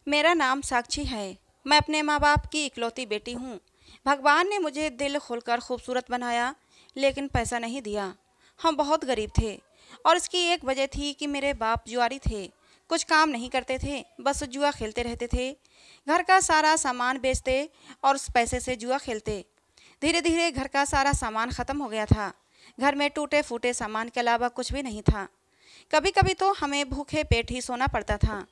मेरा नाम साक्षी है। मैं अपने माँ बाप की इकलौती बेटी हूँ। भगवान ने मुझे दिल खोलकर खूबसूरत बनाया, लेकिन पैसा नहीं दिया। हम बहुत गरीब थे और इसकी एक वजह थी कि मेरे बाप जुआरी थे। कुछ काम नहीं करते थे, बस जुआ खेलते रहते थे। घर का सारा सामान बेचते और उस पैसे से जुआ खेलते। धीरे धीरे घर का सारा सामान ख़त्म हो गया था। घर में टूटे फूटे सामान के अलावा कुछ भी नहीं था। कभी कभी तो हमें भूखे पेट ही सोना पड़ता था।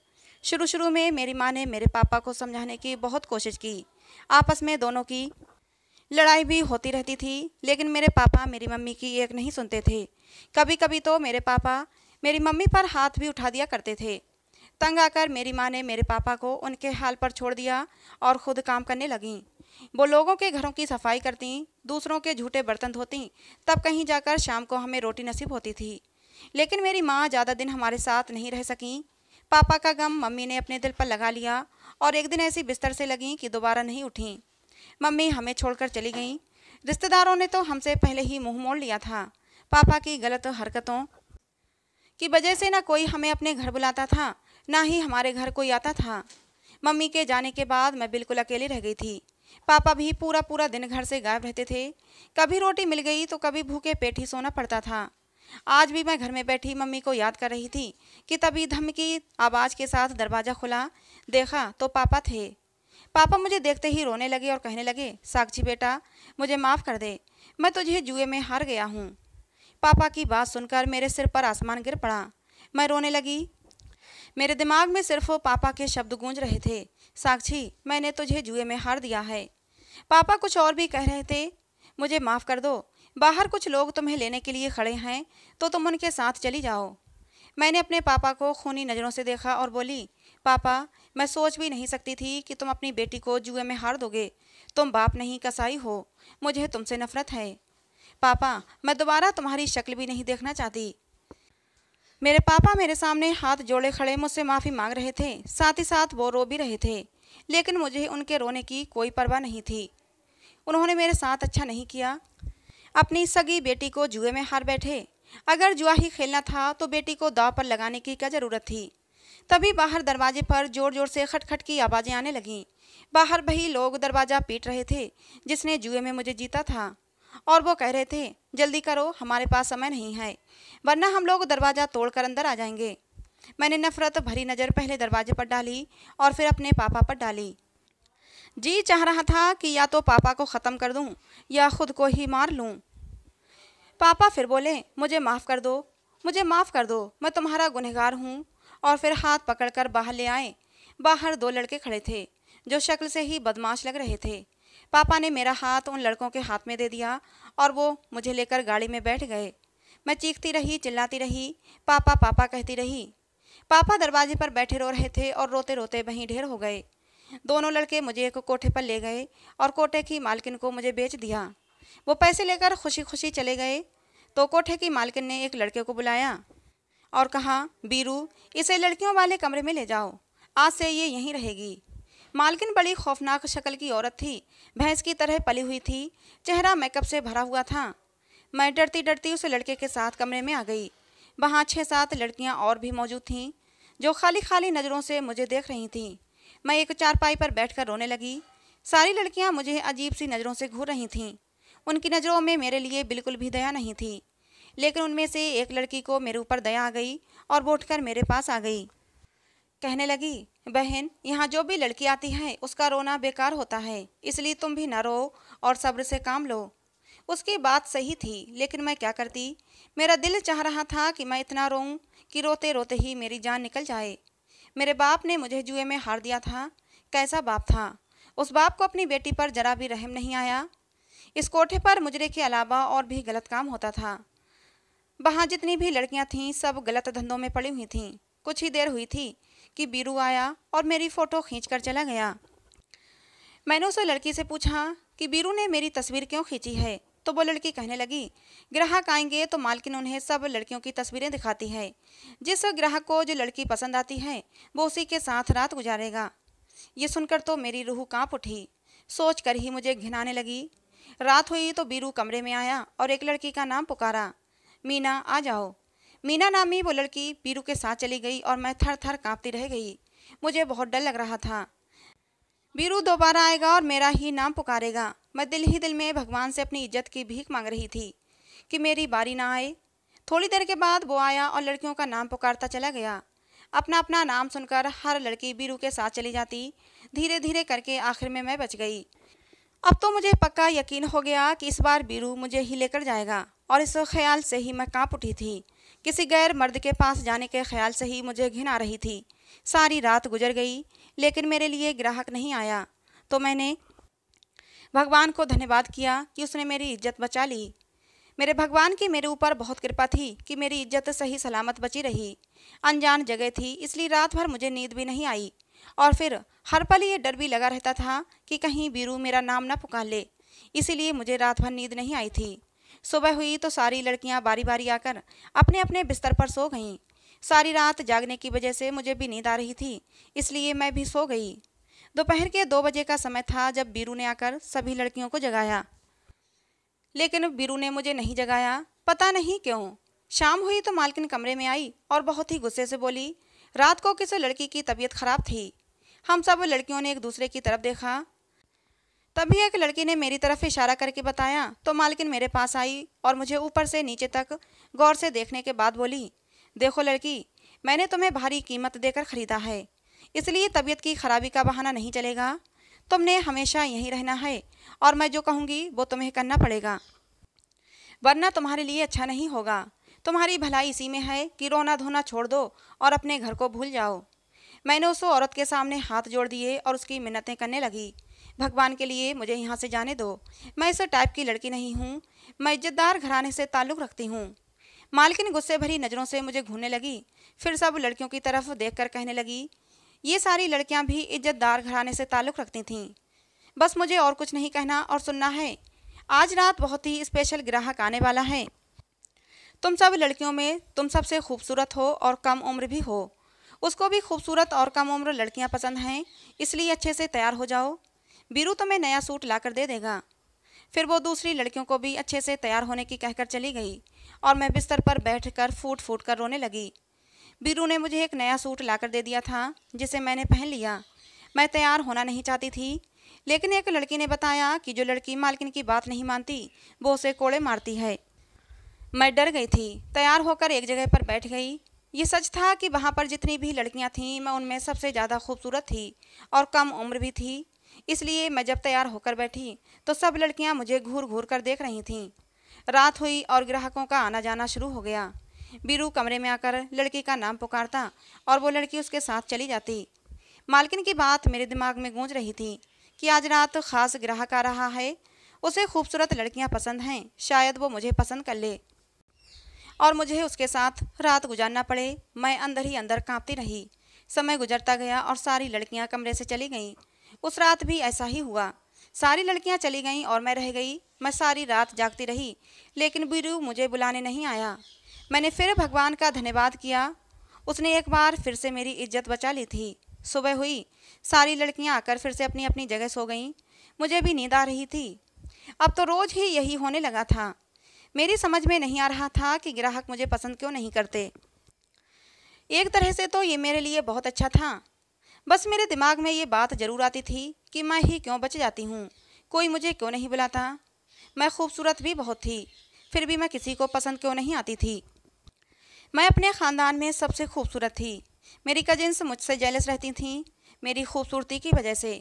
शुरू शुरू में मेरी माँ ने मेरे पापा को समझाने की बहुत कोशिश की। आपस में दोनों की लड़ाई भी होती रहती थी, लेकिन मेरे पापा मेरी मम्मी की एक नहीं सुनते थे। कभी कभी तो मेरे पापा मेरी मम्मी पर हाथ भी उठा दिया करते थे। तंग आकर मेरी माँ ने मेरे पापा को उनके हाल पर छोड़ दिया और खुद काम करने लगीं। वो लोगों के घरों की सफाई करती, दूसरों के झूठे बर्तन धोती, तब कहीं जाकर शाम को हमें रोटी नसीब होती थी। लेकिन मेरी माँ ज़्यादा दिन हमारे साथ नहीं रह सकीं। पापा का गम मम्मी ने अपने दिल पर लगा लिया और एक दिन ऐसी बिस्तर से लगीं कि दोबारा नहीं उठीं। मम्मी हमें छोड़कर चली गईं। रिश्तेदारों ने तो हमसे पहले ही मुंह मोड़ लिया था। पापा की गलत हरकतों की वजह से ना कोई हमें अपने घर बुलाता था, ना ही हमारे घर कोई आता था। मम्मी के जाने के बाद मैं बिल्कुल अकेली रह गई थी। पापा भी पूरा पूरा दिन घर से गायब रहते थे। कभी रोटी मिल गई तो कभी भूखे पेट ही सोना पड़ता था। आज भी मैं घर में बैठी मम्मी को याद कर रही थी कि तभी धमकी आवाज़ के साथ दरवाज़ा खुला। देखा तो पापा थे। पापा मुझे देखते ही रोने लगे और कहने लगे, साक्षी बेटा, मुझे माफ़ कर दे, मैं तुझे जुए में हार गया हूँ। पापा की बात सुनकर मेरे सिर पर आसमान गिर पड़ा। मैं रोने लगी। मेरे दिमाग में सिर्फ पापा के शब्द गूंज रहे थे, साक्षी, मैंने तुझे जुए में हार दिया है। पापा कुछ और भी कह रहे थे, मुझे माफ़ कर दो, बाहर कुछ लोग तुम्हें लेने के लिए खड़े हैं, तो तुम उनके साथ चली जाओ। मैंने अपने पापा को खूनी नज़रों से देखा और बोली, पापा, मैं सोच भी नहीं सकती थी कि तुम अपनी बेटी को जुए में हार दोगे। तुम बाप नहीं कसाई हो। मुझे तुमसे नफरत है। पापा, मैं दोबारा तुम्हारी शक्ल भी नहीं देखना चाहती। मेरे पापा मेरे सामने हाथ जोड़े खड़े मुझसे माफ़ी मांग रहे थे, साथ ही साथ वो रो भी रहे थे। लेकिन मुझे उनके रोने की कोई परवाह नहीं थी। उन्होंने मेरे साथ अच्छा नहीं किया। अपनी सगी बेटी को जुए में हार बैठे। अगर जुआ ही खेलना था तो बेटी को दांव पर लगाने की क्या ज़रूरत थी। तभी बाहर दरवाजे पर जोर जोर से खटखट की आवाज़ें आने लगीं। बाहर वही लोग दरवाज़ा पीट रहे थे जिसने जुए में मुझे जीता था, और वो कह रहे थे, जल्दी करो, हमारे पास समय नहीं है, वरना हम लोग दरवाज़ा तोड़कर अंदर आ जाएंगे। मैंने नफरत भरी नज़र पहले दरवाजे पर डाली और फिर अपने पापा पर डाली। जी चाह रहा था कि या तो पापा को ख़त्म कर दूं या खुद को ही मार लूं। पापा फिर बोले, मुझे माफ़ कर दो, मुझे माफ़ कर दो, मैं तुम्हारा गुनहगार हूँ। और फिर हाथ पकड़कर बाहर ले आए। बाहर दो लड़के खड़े थे जो शक्ल से ही बदमाश लग रहे थे। पापा ने मेरा हाथ उन लड़कों के हाथ में दे दिया और वो मुझे लेकर गाड़ी में बैठ गए। मैं चीखती रही, चिल्लाती रही, पापा पापा कहती रही। पापा दरवाजे पर बैठे रो रहे थे और रोते रोते वहीं ढेर हो गए। दोनों लड़के मुझे एक कोठे पर ले गए और कोठे की मालकिन को मुझे बेच दिया। वो पैसे लेकर खुशी खुशी चले गए। तो कोठे की मालकिन ने एक लड़के को बुलाया और कहा, बीरू, इसे लड़कियों वाले कमरे में ले जाओ, आज से ये यहीं रहेगी। मालकिन बड़ी खौफनाक शक्ल की औरत थी, भैंस की तरह पली हुई थी, चेहरा मेकअप से भरा हुआ था। मैं डरती डरती उस लड़के के साथ कमरे में आ गई। वहाँ 6-7 लड़कियाँ और भी मौजूद थीं जो खाली खाली नज़रों से मुझे देख रही थीं। मैं एक चारपाई पर बैठकर रोने लगी। सारी लड़कियाँ मुझे अजीब सी नज़रों से घूर रही थीं। उनकी नज़रों में मेरे लिए बिल्कुल भी दया नहीं थी। लेकिन उनमें से एक लड़की को मेरे ऊपर दया आ गई और वो उठकर मेरे पास आ गई। कहने लगी, बहन, यहाँ जो भी लड़की आती है उसका रोना बेकार होता है, इसलिए तुम भी न रो और सब्र से काम लो। उसकी बात सही थी, लेकिन मैं क्या करती। मेरा दिल चाह रहा था कि मैं इतना रोऊं कि रोते रोते ही मेरी जान निकल जाए। मेरे बाप ने मुझे जुए में हार दिया था। कैसा बाप था। उस बाप को अपनी बेटी पर जरा भी रहम नहीं आया। इस कोठे पर मुजरे के अलावा और भी गलत काम होता था। वहाँ जितनी भी लड़कियाँ थीं सब गलत धंधों में पड़ी हुई थीं। कुछ ही देर हुई थी कि बीरू आया और मेरी फ़ोटो खींचकर चला गया। मैंने उस लड़की से पूछा कि बीरू ने मेरी तस्वीर क्यों खींची है। तो वो लड़की कहने लगी, ग्राहक आएंगे तो मालकिन उन्हें सब लड़कियों की तस्वीरें दिखाती है। जिस ग्राहक को जो लड़की पसंद आती है वो उसी के साथ रात गुजारेगा। ये सुनकर तो मेरी रूह कांप उठी। सोच कर ही मुझे घिनाने लगी। रात हुई तो बीरू कमरे में आया और एक लड़की का नाम पुकारा, मीना, आ जाओ। मीना नामी वो लड़की बीरू के साथ चली गई और मैं थर थर काँपती रह गई। मुझे बहुत डर लग रहा था। बीरू दोबारा आएगा और मेरा ही नाम पुकारेगा। मैं दिल ही दिल में भगवान से अपनी इज्जत की भीख मांग रही थी कि मेरी बारी ना आए। थोड़ी देर के बाद वो आया और लड़कियों का नाम पुकारता चला गया। अपना अपना नाम सुनकर हर लड़की बीरू के साथ चली जाती। धीरे धीरे करके आखिर में मैं बच गई। अब तो मुझे पक्का यकीन हो गया कि इस बार बीरू मुझे ही लेकर जाएगा, और इस ख्याल से ही मैं कांप उठी थी। किसी गैर मर्द के पास जाने के ख्याल से ही मुझे घिन आ रही थी। सारी रात गुजर गई लेकिन मेरे लिए ग्राहक नहीं आया, तो मैंने भगवान को धन्यवाद किया कि उसने मेरी इज्जत बचा ली। मेरे भगवान की मेरे ऊपर बहुत कृपा थी कि मेरी इज्जत सही सलामत बची रही। अनजान जगह थी इसलिए रात भर मुझे नींद भी नहीं आई, और फिर हर पल ये डर भी लगा रहता था कि कहीं बीरू मेरा नाम ना पुकार ले। इसीलिए मुझे रात भर नींद नहीं आई थी। सुबह हुई तो सारी लड़कियां बारी बारी आकर अपने अपने बिस्तर पर सो गईं। सारी रात जागने की वजह से मुझे भी नींद आ रही थी, इसलिए मैं भी सो गई। दोपहर के 2 बजे का समय था जब बीरू ने आकर सभी लड़कियों को जगाया, लेकिन बीरू ने मुझे नहीं जगाया। पता नहीं क्यों। शाम हुई तो मालकिन कमरे में आई और बहुत ही गुस्से से बोली, रात को किसी लड़की की तबीयत खराब थी। हम सब लड़कियों ने एक दूसरे की तरफ देखा। तभी एक लड़की ने मेरी तरफ इशारा करके बताया तो मालकिन मेरे पास आई और मुझे ऊपर से नीचे तक गौर से देखने के बाद बोली, देखो लड़की, मैंने तुम्हें भारी कीमत देकर खरीदा है, इसलिए तबीयत की खराबी का बहाना नहीं चलेगा। तुमने हमेशा यहीं रहना है और मैं जो कहूँगी वो तुम्हें करना पड़ेगा, वरना तुम्हारे लिए अच्छा नहीं होगा। तुम्हारी भलाई इसी में है कि रोना धोना छोड़ दो और अपने घर को भूल जाओ। मैंने उस औरत के सामने हाथ जोड़ दिए और उसकी मिन्नतें करने लगी, भगवान के लिए मुझे यहाँ से जाने दो। मैं इस टाइप की लड़की नहीं हूँ, मैं इज्जतदार घराने से ताल्लुक़ रखती हूँ। मालकिन गुस्से भरी नज़रों से मुझे घूरने लगी, फिर सब लड़कियों की तरफ देखकर कहने लगी, ये सारी लड़कियाँ भी इज्जतदार घराने से ताल्लुक़ रखती थीं। बस मुझे और कुछ नहीं कहना और सुनना है। आज रात बहुत ही स्पेशल ग्राहक आने वाला है। तुम सब लड़कियों में तुम सबसे खूबसूरत हो और कम उम्र भी हो। उसको भी खूबसूरत और कम उम्र लड़कियां पसंद हैं, इसलिए अच्छे से तैयार हो जाओ। बीरू तुम्हें नया सूट लाकर दे देगा। फिर वो दूसरी लड़कियों को भी अच्छे से तैयार होने की कहकर चली गई और मैं बिस्तर पर बैठकर फूट फूट कर रोने लगी। बीरू ने मुझे एक नया सूट लाकर दे दिया था, जिसे मैंने पहन लिया। मैं तैयार होना नहीं चाहती थी, लेकिन एक लड़की ने बताया कि जो लड़की मालकिन की बात नहीं मानती वो उसे कोड़े मारती है। मैं डर गई थी, तैयार होकर एक जगह पर बैठ गई। ये सच था कि वहाँ पर जितनी भी लड़कियाँ थीं, मैं उनमें सबसे ज़्यादा खूबसूरत थी और कम उम्र भी थी। इसलिए मैं जब तैयार होकर बैठी तो सब लड़कियाँ मुझे घूर घूर कर देख रही थीं। रात हुई और ग्राहकों का आना जाना शुरू हो गया। बीरू कमरे में आकर लड़की का नाम पुकारता और वो लड़की उसके साथ चली जाती। मालकिन की बात मेरे दिमाग में गूंज रही थी कि आज रात खास ग्राहक आ रहा है, उसे खूबसूरत लड़कियां पसंद हैं, शायद वो मुझे पसंद कर ले और मुझे उसके साथ रात गुजारना पड़े। मैं अंदर ही अंदर कांपती रही। समय गुजरता गया और सारी लड़कियां कमरे से चली गईं। उस रात भी ऐसा ही हुआ। सारी लड़कियां चली गईं और मैं रह गई। मैं सारी रात जागती रही, लेकिन बीरू मुझे बुलाने नहीं आया। मैंने फिर भगवान का धन्यवाद किया, उसने एक बार फिर से मेरी इज्जत बचा ली थी। सुबह हुई, सारी लड़कियां आकर फिर से अपनी अपनी जगह सो गईं। मुझे भी नींद आ रही थी। अब तो रोज़ ही यही होने लगा था। मेरी समझ में नहीं आ रहा था कि ग्राहक मुझे पसंद क्यों नहीं करते। एक तरह से तो ये मेरे लिए बहुत अच्छा था। बस मेरे दिमाग में ये बात ज़रूर आती थी कि मैं ही क्यों बच जाती हूँ, कोई मुझे क्यों नहीं बुलाता। मैं खूबसूरत भी बहुत थी, फिर भी मैं किसी को पसंद क्यों नहीं आती थी। मैं अपने ख़ानदान में सबसे खूबसूरत थी। मेरी कजिन्स मुझसे जेलस रहती थीं मेरी खूबसूरती की वजह से।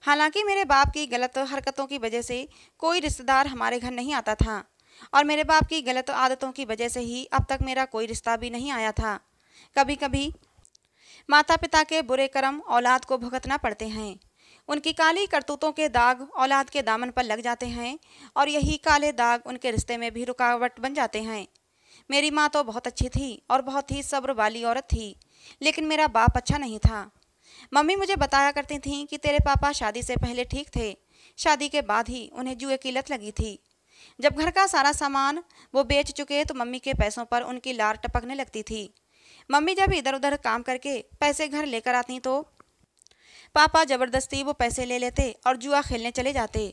हालांकि मेरे बाप की गलत हरकतों की वजह से कोई रिश्तेदार हमारे घर नहीं आता था और मेरे बाप की गलत आदतों की वजह से ही अब तक मेरा कोई रिश्ता भी नहीं आया था। कभी कभी माता पिता के बुरे कर्म औलाद को भुगतना पड़ते हैं। उनकी काली करतूतों के दाग औलाद के दामन पर लग जाते हैं और यही काले दाग उनके रिश्ते में भी रुकावट बन जाते हैं। मेरी माँ तो बहुत अच्छी थी और बहुत ही सब्र वाली औरत थी, लेकिन मेरा बाप अच्छा नहीं था। मम्मी मुझे बताया करती थीं कि तेरे पापा शादी से पहले ठीक थे, शादी के बाद ही उन्हें जुए की लत लगी थी। जब घर का सारा सामान वो बेच चुके तो मम्मी के पैसों पर उनकी लार टपकने लगती थी। मम्मी जब इधर उधर काम करके पैसे घर लेकर आती तो पापा ज़बरदस्ती वो पैसे ले लेते और जुआ खेलने चले जाते।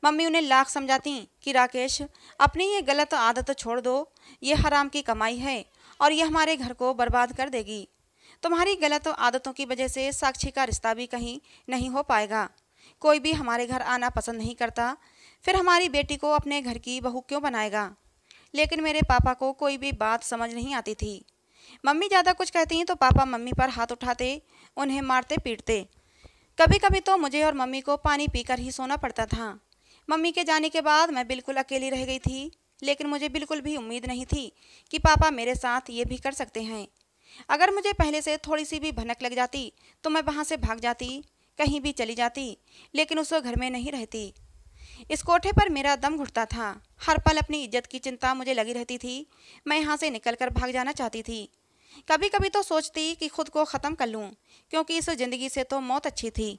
मम्मी उन्हें लाख समझाती कि राकेश, अपनी ये गलत आदत छोड़ दो, ये हराम की कमाई है और ये हमारे घर को बर्बाद कर देगी। तुम्हारी गलत आदतों की वजह से साक्षी का रिश्ता भी कहीं नहीं हो पाएगा। कोई भी हमारे घर आना पसंद नहीं करता, फिर हमारी बेटी को अपने घर की बहू क्यों बनाएगा। लेकिन मेरे पापा को कोई भी बात समझ नहीं आती थी। मम्मी ज़्यादा कुछ कहती हैं तो पापा मम्मी पर हाथ उठाते, उन्हें मारते पीटते। कभी कभी तो मुझे और मम्मी को पानी पीकर ही सोना पड़ता था। मम्मी के जाने के बाद मैं बिल्कुल अकेली रह गई थी, लेकिन मुझे बिल्कुल भी उम्मीद नहीं थी कि पापा मेरे साथ ये भी कर सकते हैं। अगर मुझे पहले से थोड़ी सी भी भनक लग जाती तो मैं वहाँ से भाग जाती, कहीं भी चली जाती, लेकिन उस घर में नहीं रहती। इस कोठे पर मेरा दम घुटता था। हर पल अपनी इज्जत की चिंता मुझे लगी रहती थी। मैं यहाँ से निकलकर भाग जाना चाहती थी। कभी कभी तो सोचती कि खुद को ख़त्म कर लूँ, क्योंकि इस ज़िंदगी से तो मौत अच्छी थी।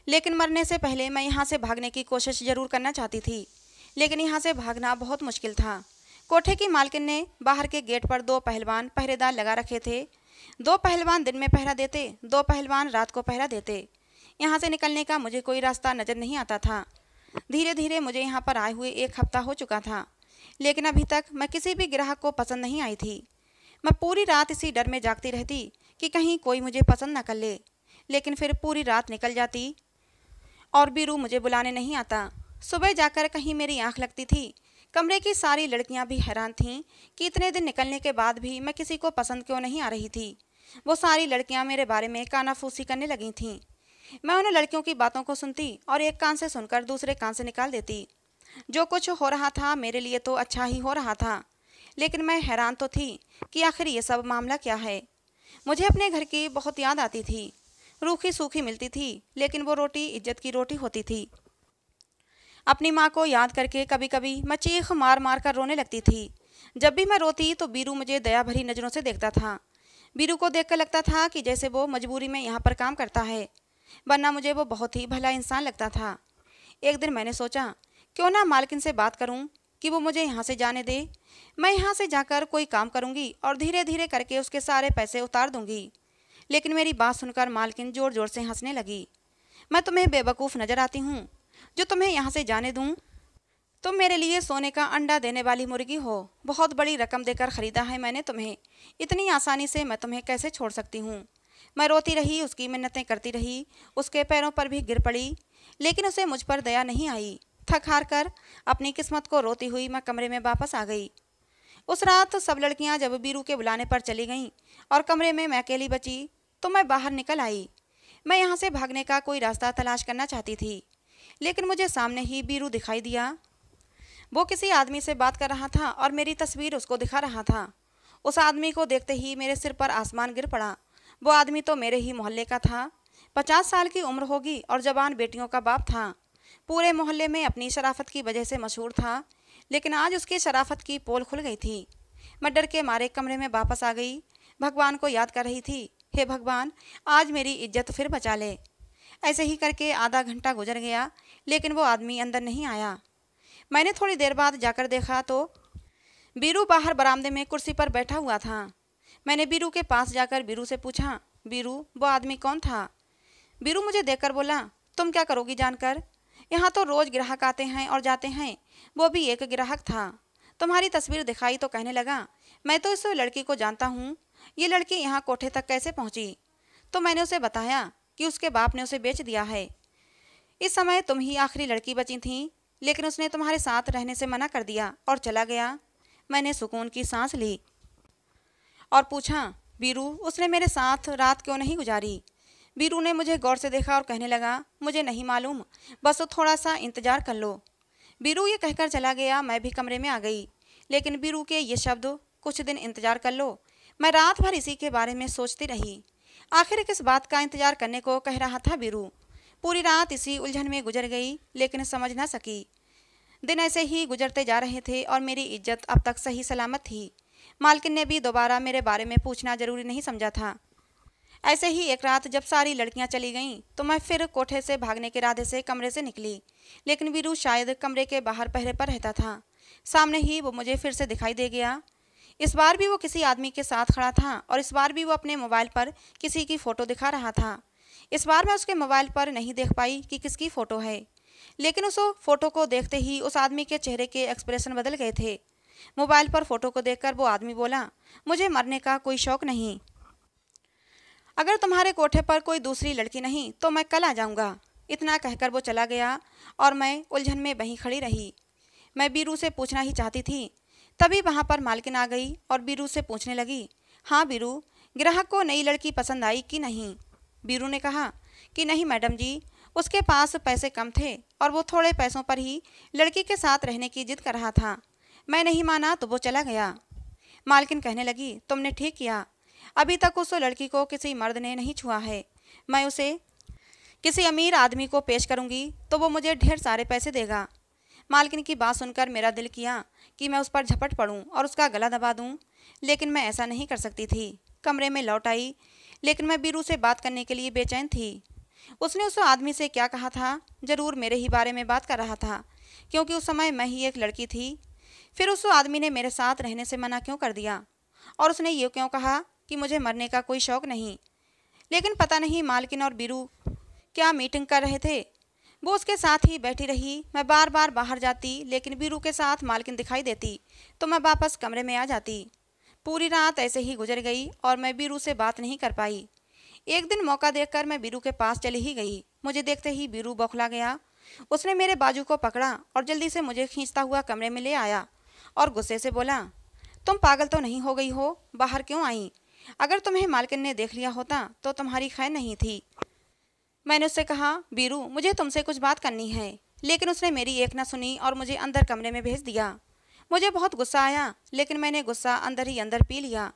लेकिन मरने से पहले मैं यहाँ से भागने की कोशिश ज़रूर करना चाहती थी, लेकिन यहाँ से भागना बहुत मुश्किल था। कोठे की मालकिन ने बाहर के गेट पर 2 पहलवान पहरेदार लगा रखे थे। 2 पहलवान दिन में पहरा देते, 2 पहलवान रात को पहरा देते। यहाँ से निकलने का मुझे कोई रास्ता नज़र नहीं आता था। धीरे धीरे मुझे यहाँ पर आए हुए 1 हफ्ता हो चुका था, लेकिन अभी तक मैं किसी भी ग्राहक को पसंद नहीं आई थी। मैं पूरी रात इसी डर में जागती रहती कि कहीं कोई मुझे पसंद न कर ले। लेकिन फिर पूरी रात निकल जाती और बीरू मुझे बुलाने नहीं आता। सुबह जाकर कहीं मेरी आंख लगती थी। कमरे की सारी लड़कियां भी हैरान थीं कि इतने दिन निकलने के बाद भी मैं किसी को पसंद क्यों नहीं आ रही थी। वो सारी लड़कियां मेरे बारे में कानाफूसी करने लगी थीं। मैं उन लड़कियों की बातों को सुनती और एक कान से सुनकर दूसरे कान से निकाल देती। जो कुछ हो रहा था मेरे लिए तो अच्छा ही हो रहा था, लेकिन मैं हैरान तो थी कि आखिर ये सब मामला क्या है। मुझे अपने घर की बहुत याद आती थी। रूखी सूखी मिलती थी, लेकिन वो रोटी इज्जत की रोटी होती थी। अपनी माँ को याद करके कभी कभी मैं चीख मार मार कर रोने लगती थी। जब भी मैं रोती तो बीरू मुझे दया भरी नज़रों से देखता था। बीरू को देखकर लगता था कि जैसे वो मजबूरी में यहाँ पर काम करता है, वरना मुझे वो बहुत ही भला इंसान लगता था। एक दिन मैंने सोचा क्यों ना मालकिन से बात करूं कि वो मुझे यहाँ से जाने दे। मैं यहाँ से जाकर कोई काम करूँगी और धीरे धीरे करके उसके सारे पैसे उतार दूँगी। लेकिन मेरी बात सुनकर मालकिन ज़ोर ज़ोर से हंसने लगी। मैं तुम्हें बेवकूफ़ नज़र आती हूँ जो तुम्हें यहाँ से जाने दूँ? तुम मेरे लिए सोने का अंडा देने वाली मुर्गी हो। बहुत बड़ी रकम देकर ख़रीदा है मैंने तुम्हें। इतनी आसानी से मैं तुम्हें कैसे छोड़ सकती हूँ? मैं रोती रही, उसकी मिन्नतें करती रही, उसके पैरों पर भी गिर पड़ी, लेकिन उसे मुझ पर दया नहीं आई। थक हार कर अपनी किस्मत को रोती हुई मैं कमरे में वापस आ गई। उस रात सब लड़कियां जब बीरू के बुलाने पर चली गईं और कमरे में मैं अकेली बची, तो मैं बाहर निकल आई। मैं यहाँ से भागने का कोई रास्ता तलाश करना चाहती थी, लेकिन मुझे सामने ही बीरू दिखाई दिया। वो किसी आदमी से बात कर रहा था और मेरी तस्वीर उसको दिखा रहा था। उस आदमी को देखते ही मेरे सिर पर आसमान गिर पड़ा। वो आदमी तो मेरे ही मोहल्ले का था। 50 साल की उम्र होगी और जवान बेटियों का बाप था। पूरे मोहल्ले में अपनी शराफत की वजह से मशहूर था, लेकिन आज उसकी शराफत की पोल खुल गई थी। मैं डर के मारे कमरे में वापस आ गई। भगवान को याद कर रही थी, हे भगवान, आज मेरी इज्जत फिर बचा ले। ऐसे ही करके आधा घंटा गुजर गया, लेकिन वो आदमी अंदर नहीं आया। मैंने थोड़ी देर बाद जाकर देखा तो बीरू बाहर बरामदे में कुर्सी पर बैठा हुआ था। मैंने बीरू के पास जाकर बीरू से पूछा, बीरू, वो आदमी कौन था? बीरू मुझे देखकर बोला, तुम क्या करोगी जानकर? यहाँ तो रोज़ ग्राहक आते हैं और जाते हैं, वो भी एक ग्राहक था। तुम्हारी तस्वीर दिखाई तो कहने लगा, मैं तो इस लड़की को जानता हूँ, ये लड़की यहाँ कोठे तक कैसे पहुँची? तो मैंने उसे बताया कि उसके बाप ने उसे बेच दिया है। इस समय तुम ही आखिरी लड़की बची थी, लेकिन उसने तुम्हारे साथ रहने से मना कर दिया और चला गया। मैंने सुकून की सांस ली और पूछा, बीरू, उसने मेरे साथ रात क्यों नहीं गुजारी? बीरू ने मुझे गौर से देखा और कहने लगा, मुझे नहीं मालूम, बस थोड़ा सा इंतजार कर लो। बीरू ये कहकर चला गया। मैं भी कमरे में आ गई, लेकिन बीरू के ये शब्द, कुछ दिन इंतजार कर लो, मैं रात भर इसी के बारे में सोचती रही। आखिर किस बात का इंतजार करने को कह रहा था बीरू? पूरी रात इसी उलझन में गुजर गई, लेकिन समझ ना सकी। दिन ऐसे ही गुजरते जा रहे थे और मेरी इज्जत अब तक सही सलामत थी। मालकिन ने भी दोबारा मेरे बारे में पूछना जरूरी नहीं समझा था। ऐसे ही एक रात जब सारी लड़कियां चली गईं, तो मैं फिर कोठे से भागने के इरादे से कमरे से निकली, लेकिन बीरू शायद कमरे के बाहर पहरे पर रहता था। सामने ही वो मुझे फिर से दिखाई दे गया। इस बार भी वो किसी आदमी के साथ खड़ा था और इस बार भी वो अपने मोबाइल पर किसी की फ़ोटो दिखा रहा था। इस बार मैं उसके मोबाइल पर नहीं देख पाई कि किसकी फ़ोटो है, लेकिन उस फ़ोटो को देखते ही उस आदमी के चेहरे के एक्सप्रेशन बदल गए थे। मोबाइल पर फ़ोटो को देखकर वो आदमी बोला, मुझे मरने का कोई शौक़ नहीं, अगर तुम्हारे कोठे पर कोई दूसरी लड़की नहीं तो मैं कल आ जाऊंगा। इतना कहकर वो चला गया और मैं उलझन में वहीं खड़ी रही। मैं बीरू से पूछना ही चाहती थी, तभी वहां पर मालकिन आ गई और बीरू से पूछने लगी, हाँ बीरू, ग्राहक को नई लड़की पसंद आई कि नहीं? बीरू ने कहा कि नहीं मैडम जी, उसके पास पैसे कम थे और वो थोड़े पैसों पर ही लड़की के साथ रहने की जिद कर रहा था। मैं नहीं माना तो वो चला गया। मालकिन कहने लगी, तुमने ठीक किया, अभी तक उस लड़की को किसी मर्द ने नहीं छुआ है। मैं उसे किसी अमीर आदमी को पेश करूंगी तो वो मुझे ढेर सारे पैसे देगा। मालकिन की बात सुनकर मेरा दिल किया कि मैं उस पर झपट पड़ूं और उसका गला दबा दूं, लेकिन मैं ऐसा नहीं कर सकती थी। कमरे में लौट आई, लेकिन मैं बीरू से बात करने के लिए बेचैन थी। उसने उस आदमी से क्या कहा था? जरूर मेरे ही बारे में बात कर रहा था, क्योंकि उस समय मैं ही एक लड़की थी। फिर उस आदमी ने मेरे साथ रहने से मना क्यों कर दिया? और उसने ये क्यों कहा कि मुझे मरने का कोई शौक नहीं? लेकिन पता नहीं मालकिन और बीरू क्या मीटिंग कर रहे थे। वो उसके साथ ही बैठी रही। मैं बार बार बाहर जाती, लेकिन बीरू के साथ मालकिन दिखाई देती तो मैं वापस कमरे में आ जाती। पूरी रात ऐसे ही गुजर गई और मैं बीरू से बात नहीं कर पाई। एक दिन मौका देखकर मैं बीरू के पास चली ही गई। मुझे देखते ही बीरू बौखला गया। उसने मेरे बाजू को पकड़ा और जल्दी से मुझे खींचता हुआ कमरे में ले आया और गुस्से से बोला, तुम पागल तो नहीं हो गई हो? बाहर क्यों आई? अगर तुम्हें मालकिन ने देख लिया होता तो तुम्हारी खैर नहीं थी। मैंने उससे कहा, बीरू, मुझे तुमसे कुछ बात करनी है, लेकिन उसने मेरी एक ना सुनी और मुझे अंदर कमरे में भेज दिया। मुझे बहुत गुस्सा आया, लेकिन मैंने गुस्सा अंदर ही अंदर पी लिया।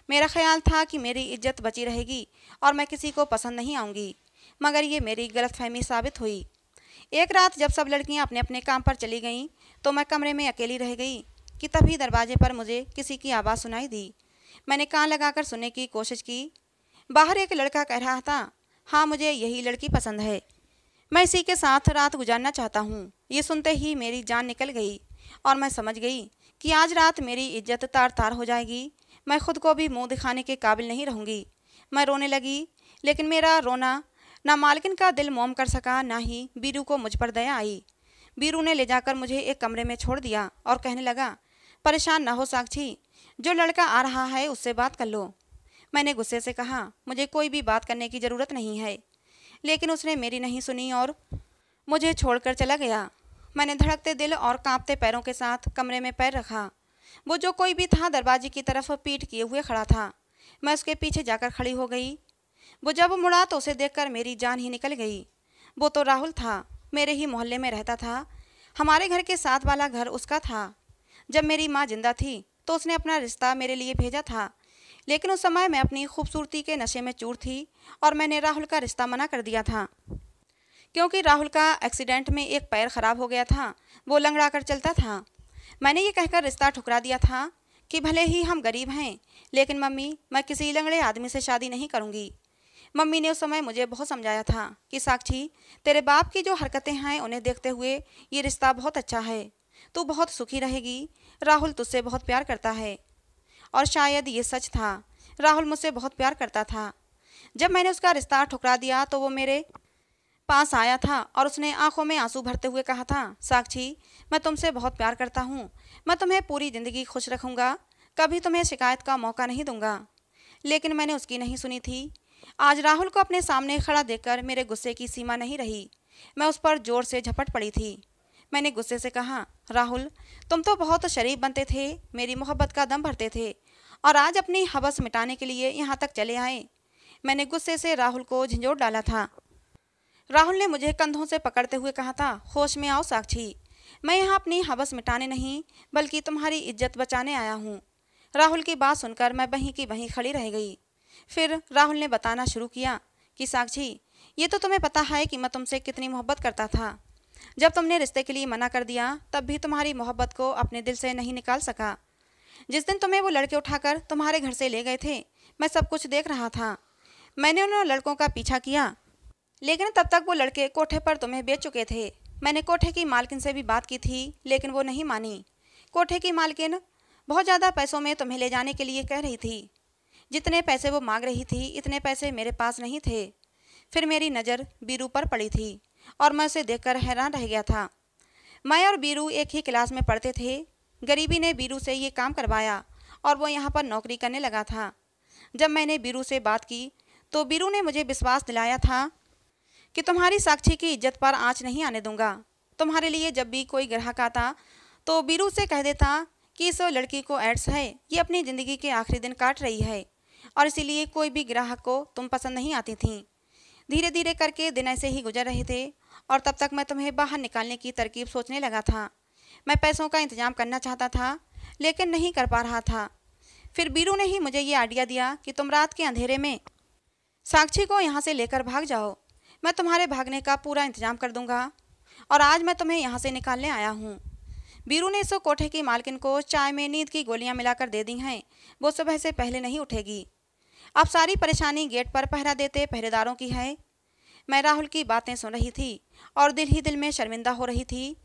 मेरा ख्याल था कि मेरी इज्जत बची रहेगी और मैं किसी को पसंद नहीं आऊँगी, मगर ये मेरी गलतफहमी साबित हुई। एक रात जब सब लड़कियां अपने अपने काम पर चली गईं तो मैं कमरे में अकेली रह गई कि तभी दरवाजे पर मुझे किसी की आवाज़ सुनाई दी। मैंने कान लगाकर सुनने की कोशिश की। बाहर एक लड़का कह रहा था, हाँ, मुझे यही लड़की पसंद है, मैं इसी के साथ रात गुजारना चाहता हूँ। ये सुनते ही मेरी जान निकल गई और मैं समझ गई कि आज रात मेरी इज्जत तार तार हो जाएगी। मैं खुद को भी मुंह दिखाने के काबिल नहीं रहूँगी। मैं रोने लगी, लेकिन मेरा रोना ना मालकिन का दिल मोम कर सका, ना ही बीरू को मुझ पर दया आई। बीरू ने ले जाकर मुझे एक कमरे में छोड़ दिया और कहने लगा, परेशान ना हो साक्षी, जो लड़का आ रहा है उससे बात कर लो। मैंने गुस्से से कहा, मुझे कोई भी बात करने की ज़रूरत नहीं है, लेकिन उसने मेरी नहीं सुनी और मुझे छोड़कर चला गया। मैंने धड़कते दिल और कांपते पैरों के साथ कमरे में पैर रखा। वो जो कोई भी था दरवाजे की तरफ पीठ किए हुए खड़ा था। मैं उसके पीछे जाकर खड़ी हो गई। वो जब मुड़ा तो उसे देखकर मेरी जान ही निकल गई। वो तो राहुल था, मेरे ही मोहल्ले में रहता था। हमारे घर के साथ वाला घर उसका था। जब मेरी माँ जिंदा थी तो उसने अपना रिश्ता मेरे लिए भेजा था, लेकिन उस समय मैं अपनी खूबसूरती के नशे में चूर थी और मैंने राहुल का रिश्ता मना कर दिया था, क्योंकि राहुल का एक्सीडेंट में एक पैर खराब हो गया था, वो लंगड़ा कर चलता था। मैंने ये कहकर रिश्ता ठुकरा दिया था कि भले ही हम गरीब हैं, लेकिन मम्मी, मैं किसी लंगड़े आदमी से शादी नहीं करूँगी। मम्मी ने उस समय मुझे बहुत समझाया था कि साक्षी, तेरे बाप की जो हरकतें हैं उन्हें देखते हुए ये रिश्ता बहुत अच्छा है, तू बहुत सुखी रहेगी। राहुल तुझसे बहुत प्यार करता है। और शायद ये सच था, राहुल मुझसे बहुत प्यार करता था। जब मैंने उसका रिश्ता ठुकरा दिया तो वो मेरे पास आया था और उसने आंखों में आंसू भरते हुए कहा था, साक्षी, मैं तुमसे बहुत प्यार करता हूँ, मैं तुम्हें पूरी ज़िंदगी खुश रखूँगा, कभी तुम्हें शिकायत का मौका नहीं दूंगा। लेकिन मैंने उसकी नहीं सुनी थी। आज राहुल को अपने सामने खड़ा देखकर मेरे गुस्से की सीमा नहीं रही। मैं उस पर जोर से झपट पड़ी थी। मैंने गुस्से से कहा, राहुल, तुम तो बहुत शरीफ बनते थे, मेरी मोहब्बत का दम भरते थे, और आज अपनी हवस मिटाने के लिए यहाँ तक चले आए। मैंने गुस्से से राहुल को झंझोड़ डाला था। राहुल ने मुझे कंधों से पकड़ते हुए कहा था, होश में आओ साक्षी, मैं यहाँ अपनी हवस मिटाने नहीं बल्कि तुम्हारी इज्जत बचाने आया हूँ। राहुल की बात सुनकर मैं वहीं की वहीं खड़ी रह गई। फिर राहुल ने बताना शुरू किया कि साक्षी, ये तो तुम्हें पता है कि मैं तुमसे कितनी मोहब्बत करता था। जब तुमने रिश्ते के लिए मना कर दिया तब भी तुम्हारी मोहब्बत को अपने दिल से नहीं निकाल सका। जिस दिन तुम्हें वो लड़के उठाकर तुम्हारे घर से ले गए थे, मैं सब कुछ देख रहा था। मैंने उन लड़कों का पीछा किया, लेकिन तब तक वो लड़के कोठे पर तुम्हें बेच चुके थे। मैंने कोठे की मालकिन से भी बात की थी, लेकिन वो नहीं मानी। कोठे की मालकिन बहुत ज़्यादा पैसों में तुम्हें ले जाने के लिए कह रही थी। जितने पैसे वो मांग रही थी इतने पैसे मेरे पास नहीं थे। फिर मेरी नज़र बीरू पर पड़ी थी और मैं उसे देखकर हैरान रह गया था। मैं और बीरू एक ही क्लास में पढ़ते थे। गरीबी ने बीरू से ये काम करवाया और वो यहाँ पर नौकरी करने लगा था। जब मैंने बीरू से बात की तो बीरू ने मुझे विश्वास दिलाया था कि तुम्हारी साक्षी की इज्जत पर आँच नहीं आने दूंगा। तुम्हारे लिए जब भी कोई ग्राहक आता तो बीरू से कह देता कि इस लड़की को एड्स है, ये अपनी ज़िंदगी के आखिरी दिन काट रही है और इसीलिए कोई भी ग्राहक को तुम पसंद नहीं आती थी। धीरे धीरे करके दिन ऐसे ही गुजर रहे थे और तब तक मैं तुम्हें बाहर निकालने की तरकीब सोचने लगा था। मैं पैसों का इंतजाम करना चाहता था लेकिन नहीं कर पा रहा था। फिर बीरू ने ही मुझे ये आइडिया दिया कि तुम रात के अंधेरे में साक्षी को यहाँ से लेकर भाग जाओ। मैं तुम्हारे भागने का पूरा इंतजाम कर दूंगा और आज मैं तुम्हें यहाँ से निकालने आया हूँ। बीरू ने इस कोठे की मालकिन को चाय में नींद की गोलियां मिलाकर दे दी हैं, वो सुबह से पहले नहीं उठेगी। अब सारी परेशानी गेट पर पहरा देते पहरेदारों की है। मैं राहुल की बातें सुन रही थी और दिल ही दिल में शर्मिंदा हो रही थी।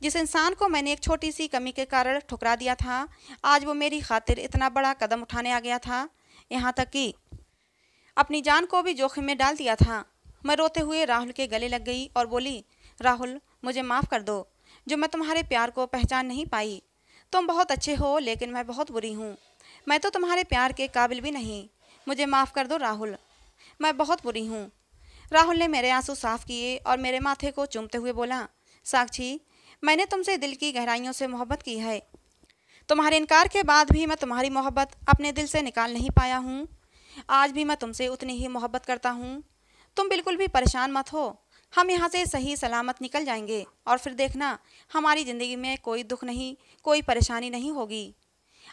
जिस इंसान को मैंने एक छोटी सी कमी के कारण ठुकरा दिया था, आज वो मेरी खातिर इतना बड़ा कदम उठाने आ गया था, यहाँ तक कि अपनी जान को भी जोखिम में डाल दिया था। मैं रोते हुए राहुल के गले लग गई और बोली, राहुल मुझे माफ़ कर दो जो मैं तुम्हारे प्यार को पहचान नहीं पाई। तुम बहुत अच्छे हो लेकिन मैं बहुत बुरी हूँ। मैं तो तुम्हारे प्यार के काबिल भी नहीं। मुझे माफ़ कर दो राहुल, मैं बहुत बुरी हूँ। राहुल ने मेरे आंसू साफ किए और मेरे माथे को चूमते हुए बोला, साक्षी मैंने तुमसे दिल की गहराइयों से मोहब्बत की है। तुम्हारे इनकार के बाद भी मैं तुम्हारी मोहब्बत अपने दिल से निकाल नहीं पाया हूँ। आज भी मैं तुमसे उतनी ही मोहब्बत करता हूँ। तुम बिल्कुल भी परेशान मत हो, हम यहाँ से सही सलामत निकल जाएंगे और फिर देखना हमारी ज़िंदगी में कोई दुख नहीं, कोई परेशानी नहीं होगी।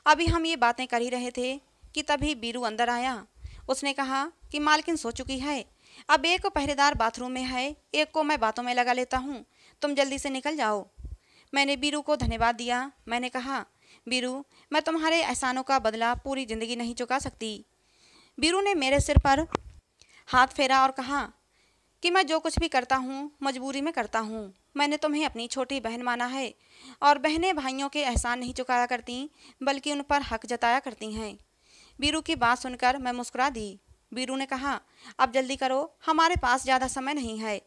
अभी हम ये बातें कर ही रहे थे कि तभी बीरू अंदर आया। उसने कहा कि मालकिन सो चुकी है, अब एक पहरेदार बाथरूम में है, एक को मैं बातों में लगा लेता हूँ, तुम जल्दी से निकल जाओ। मैंने बीरू को धन्यवाद दिया। मैंने कहा, बीरू मैं तुम्हारे एहसानों का बदला पूरी ज़िंदगी नहीं चुका सकती। बीरू ने मेरे सिर पर हाथ फेरा और कहा कि मैं जो कुछ भी करता हूँ मजबूरी में करता हूँ। मैंने तुम्हें अपनी छोटी बहन माना है और बहनें भाइयों के एहसान नहीं चुकाया करती बल्कि उन पर हक जताया करती हैं। बीरू की बात सुनकर मैं मुस्कुरा दी। बीरू ने कहा, अब जल्दी करो, हमारे पास ज़्यादा समय नहीं है।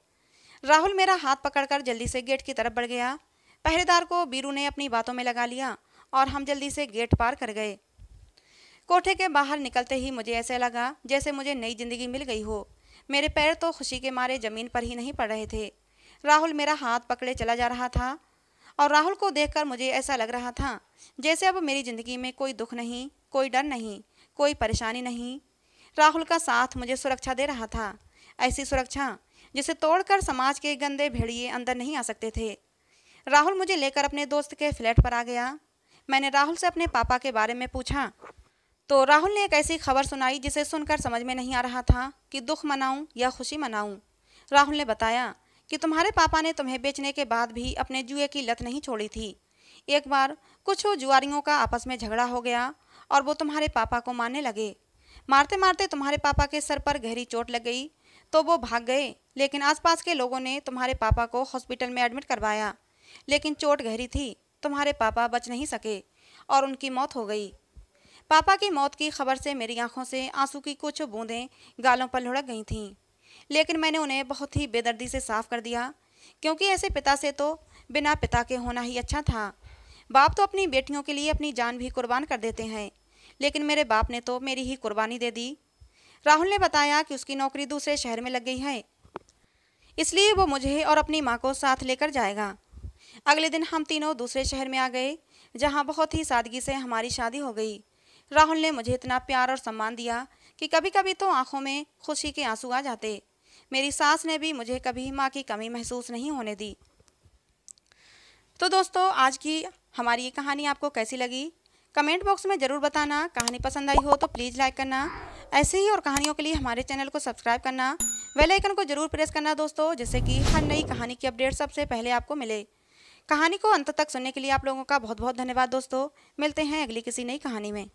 राहुल मेरा हाथ पकड़कर जल्दी से गेट की तरफ बढ़ गया। पहरेदार को बीरू ने अपनी बातों में लगा लिया और हम जल्दी से गेट पार कर गए। कोठे के बाहर निकलते ही मुझे ऐसे लगा जैसे मुझे नई ज़िंदगी मिल गई हो। मेरे पैर तो खुशी के मारे ज़मीन पर ही नहीं पड़ रहे थे। राहुल मेरा हाथ पकड़े चला जा रहा था और राहुल को देखकर मुझे ऐसा लग रहा था जैसे अब मेरी ज़िंदगी में कोई दुख नहीं, कोई डर नहीं, कोई परेशानी नहीं। राहुल का साथ मुझे सुरक्षा दे रहा था, ऐसी सुरक्षा जिसे तोड़कर समाज के गंदे भेड़िए अंदर नहीं आ सकते थे। राहुल मुझे लेकर अपने दोस्त के फ्लैट पर आ गया। मैंने राहुल से अपने पापा के बारे में पूछा तो राहुल ने एक ऐसी खबर सुनाई जिसे सुनकर समझ में नहीं आ रहा था कि दुख मनाऊं या खुशी मनाऊं। राहुल ने बताया कि तुम्हारे पापा ने तुम्हें बेचने के बाद भी अपने जुए की लत नहीं छोड़ी थी। एक बार कुछ जुआरियों का आपस में झगड़ा हो गया और वो तुम्हारे पापा को मारने लगे। मारते मारते तुम्हारे पापा के सर पर गहरी चोट लग गई तो वो भाग गए, लेकिन आसपास के लोगों ने तुम्हारे पापा को हॉस्पिटल में एडमिट करवाया, लेकिन चोट गहरी थी, तुम्हारे पापा बच नहीं सके और उनकी मौत हो गई। पापा की मौत की खबर से मेरी आंखों से आंसू की कुछ बूंदें गालों पर लुढ़क गई थीं, लेकिन मैंने उन्हें बहुत ही बेदर्दी से साफ कर दिया, क्योंकि ऐसे पिता से तो बिना पिता के होना ही अच्छा था। बाप तो अपनी बेटियों के लिए अपनी जान भी कुर्बान कर देते हैं, लेकिन मेरे बाप ने तो मेरी ही कुर्बानी दे दी। राहुल ने बताया कि उसकी नौकरी दूसरे शहर में लग गई है, इसलिए वो मुझे और अपनी माँ को साथ लेकर जाएगा। अगले दिन हम तीनों दूसरे शहर में आ गए, जहाँ बहुत ही सादगी से हमारी शादी हो गई। राहुल ने मुझे इतना प्यार और सम्मान दिया कि कभी कभी तो आंखों में खुशी के आंसू आ जाते। मेरी सास ने भी मुझे कभी माँ की कमी महसूस नहीं होने दी। तो दोस्तों, आज की हमारी ये कहानी आपको कैसी लगी कमेंट बॉक्स में ज़रूर बताना। कहानी पसंद आई हो तो प्लीज़ लाइक करना। ऐसे ही और कहानियों के लिए हमारे चैनल को सब्सक्राइब करना, बेल आइकन को ज़रूर प्रेस करना दोस्तों, जिससे कि हर नई कहानी की अपडेट सबसे पहले आपको मिले। कहानी को अंत तक सुनने के लिए आप लोगों का बहुत बहुत धन्यवाद दोस्तों। मिलते हैं अगली किसी नई कहानी में।